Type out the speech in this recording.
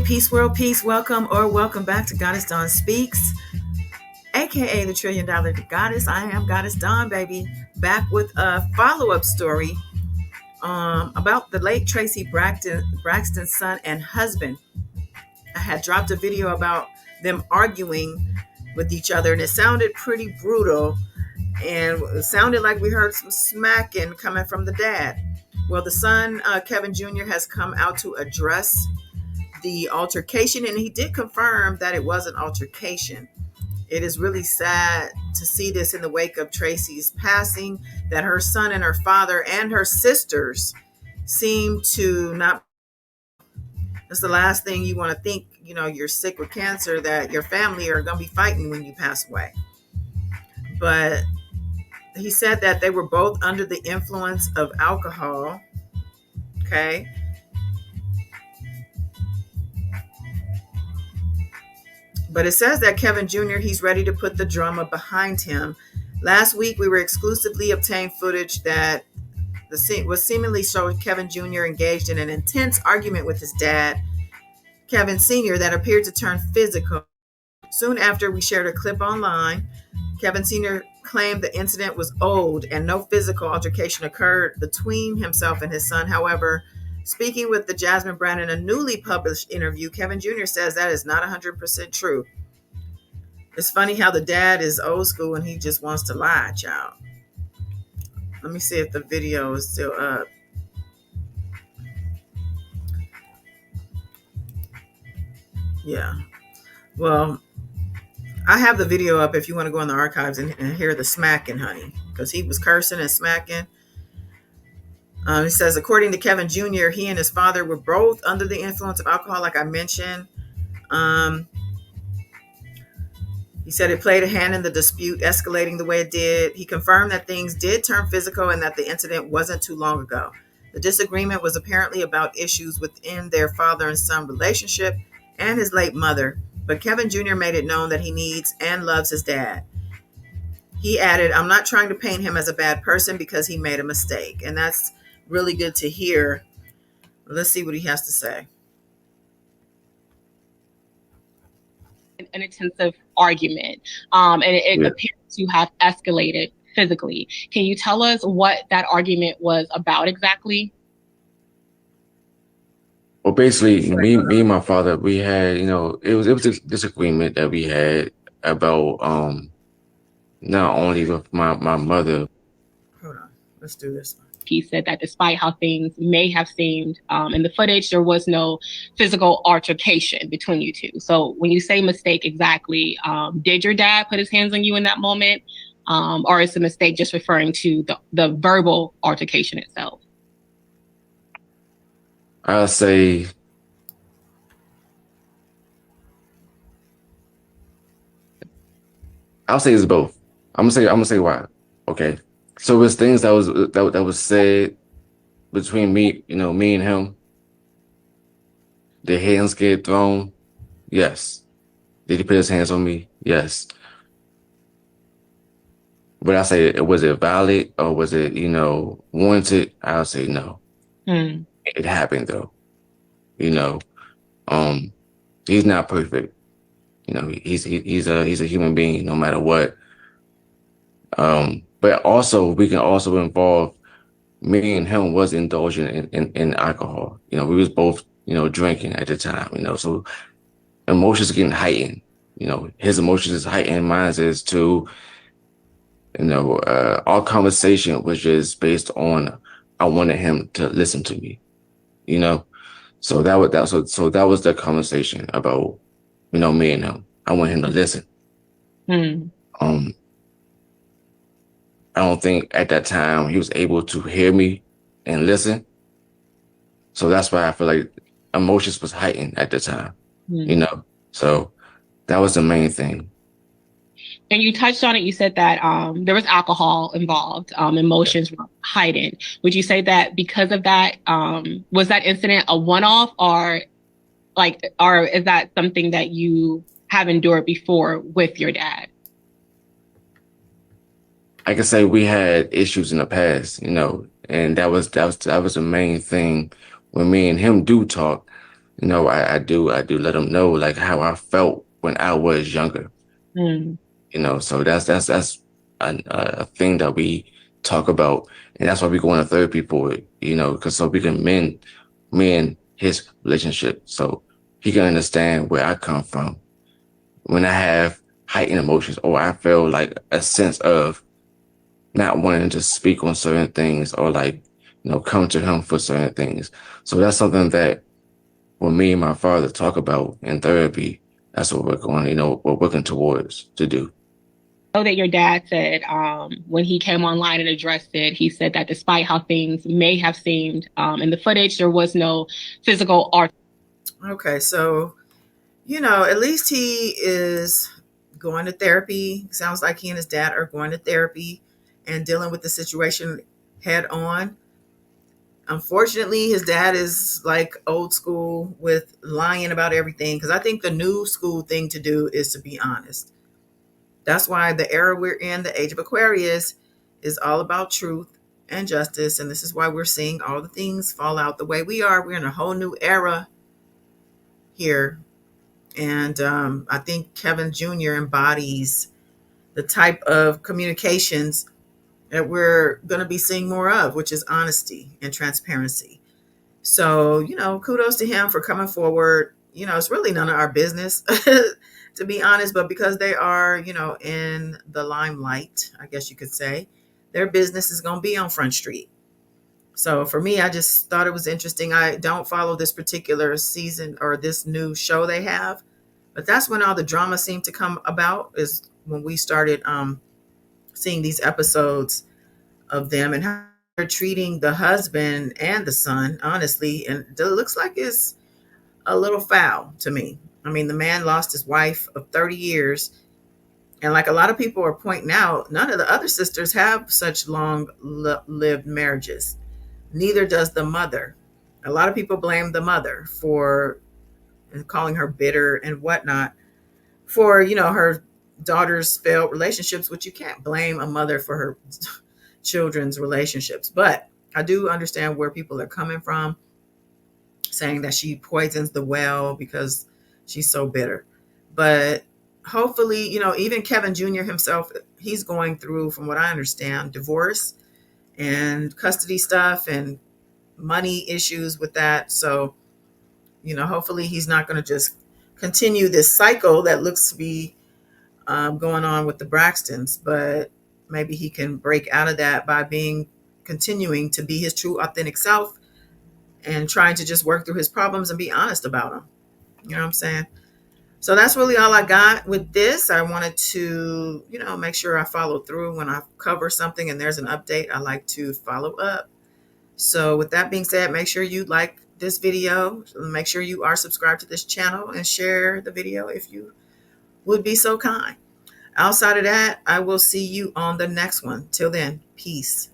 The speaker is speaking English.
peace, world, peace. Welcome or welcome back to Goddess Dawn Speaks, aka the $1 Trillion Goddess. I am Goddess Dawn, baby, back with a follow-up story about the late Traci Braxton's son and husband. I had dropped a video about them arguing with each other, and it sounded pretty brutal, and it sounded like we heard some smacking coming from the dad. Well, the son, Kevin Jr., has come out to address the altercation, and he did confirm that it was an altercation. It is really sad to see this in the wake of Traci's passing, that her son and her father and her sisters seem to not. That's the last thing you want to think. You know, you're sick with cancer, that your family are going to be fighting when you pass away. But he said that they were both under the influence of alcohol. Okay. But it says that Kevin Jr., he's ready to put the drama behind him. Last week, we were exclusively obtained footage that was seemingly showing Kevin Jr. engaged in an intense argument with his dad, Kevin Sr., that appeared to turn physical. Soon after, we shared a clip online. Kevin Sr. claimed the incident was old and no physical altercation occurred between himself and his son. However, speaking with the Jasmine Brand in a newly published interview, Kevin Jr. says that is not 100% true. It's funny how the dad is old school and he just wants to lie, child. Let me see if the video is still up. Yeah. Well, I have the video up if you want to go in the archives and hear the smacking, honey, because he was cursing and smacking. He says, according to Kevin Jr., he and his father were both under the influence of alcohol, like I mentioned. He said it played a hand in the dispute escalating the way it did. He confirmed that things did turn physical and that the incident wasn't too long ago. The disagreement was apparently about issues within their father and son relationship and his late mother, but Kevin Jr. made it known that he needs and loves his dad. He added, I'm not trying to paint him as a bad person because he made a mistake. And that's really good to hear. Let's see what he has to say. An intensive argument, and it appears to have escalated physically. Can you tell us what that argument was about exactly? Well, basically, me and my father, we had, it was a disagreement that we had about not only with my mother. Hold on, let's do this one. He said that despite how things may have seemed in the footage, there was no physical altercation between you two. So when you say mistake, exactly, did your dad put his hands on you in that moment? Or is the mistake just referring to the verbal altercation itself? I'll say it's both. I'm gonna say why. Okay. So it's things that was said between me and him. The hands get thrown. Yes. Did he put his hands on me? Yes. But I say, was it valid or was it, warranted? I'll say no. It happened though. He's not perfect. He's a human being no matter what. But also we can also involve me and him was indulging in alcohol. We was both, drinking at the time, so emotions getting heightened. His emotions is heightened, mine is too. Our conversation was just based on I wanted him to listen to me, So that was the conversation about, me and him. I want him to listen. I don't think at that time he was able to hear me and listen. So that's why I feel like emotions was heightened at the time, So that was the main thing. And you touched on it. You said that there was alcohol involved, emotions were heightened. Would you say that because of that, was that incident a one-off or is that something that you have endured before with your dad? I can say we had issues in the past, and that was the main thing when me and him do talk. I do let them know like how I felt when I was younger. Mm. So that's a thing that we talk about, and that's why we go into therapy for it. Because so we can mend his relationship, so he can understand where I come from when I have heightened emotions, or I feel like a sense of not wanting to speak on certain things, or like come to him for certain things. So that's something that when me and my father talk about in therapy, that's what we're going, we're working towards to do. Know that your dad said when he came online and addressed it, he said that despite how things may have seemed in the footage, there was no physical art. Okay, so at least he is going to therapy. Sounds like he and his dad are going to therapy and dealing with the situation head on. Unfortunately, his dad is like old school with lying about everything, because I think the new school thing to do is to be honest. That's why the era we're in, the age of Aquarius, is all about truth and justice. And this is why we're seeing all the things fall out the way we are. We're in a whole new era here. And I think Kevin Jr. embodies the type of communications that we're going to be seeing more of, which is honesty and transparency. So, kudos to him for coming forward. It's really none of our business, to be honest, but because they are, in the limelight, I guess you could say, their business is going to be on Front Street. So for me, I just thought it was interesting. I don't follow this particular season or this new show they have, but that's when all the drama seemed to come about, is when we started seeing these episodes of them and how they're treating the husband and the son, honestly. And it looks like it's a little foul to me. I mean, the man lost his wife of 30 years. And like a lot of people are pointing out, none of the other sisters have such long lived marriages. Neither does the mother. A lot of people blame the mother for calling her bitter and whatnot for, her daughter's failed relationships, which you can't blame a mother for her children's relationships. But I do understand where people are coming from, saying that she poisons the well because she's so bitter. But hopefully, even Kevin Jr. himself, he's going through, from what I understand, divorce and custody stuff and money issues with that. So, hopefully he's not going to just continue this cycle that looks to be going on with the Braxtons, but maybe he can break out of that by continuing to be his true authentic self and trying to just work through his problems and be honest about them. You know what I'm saying? So that's really all I got with this. I wanted to, make sure I follow through when I cover something and there's an update. I like to follow up. So with that being said, make sure you like this video. Make sure you are subscribed to this channel and share the video if you would be so kind. Outside of that, I will see you on the next one. Till then, peace.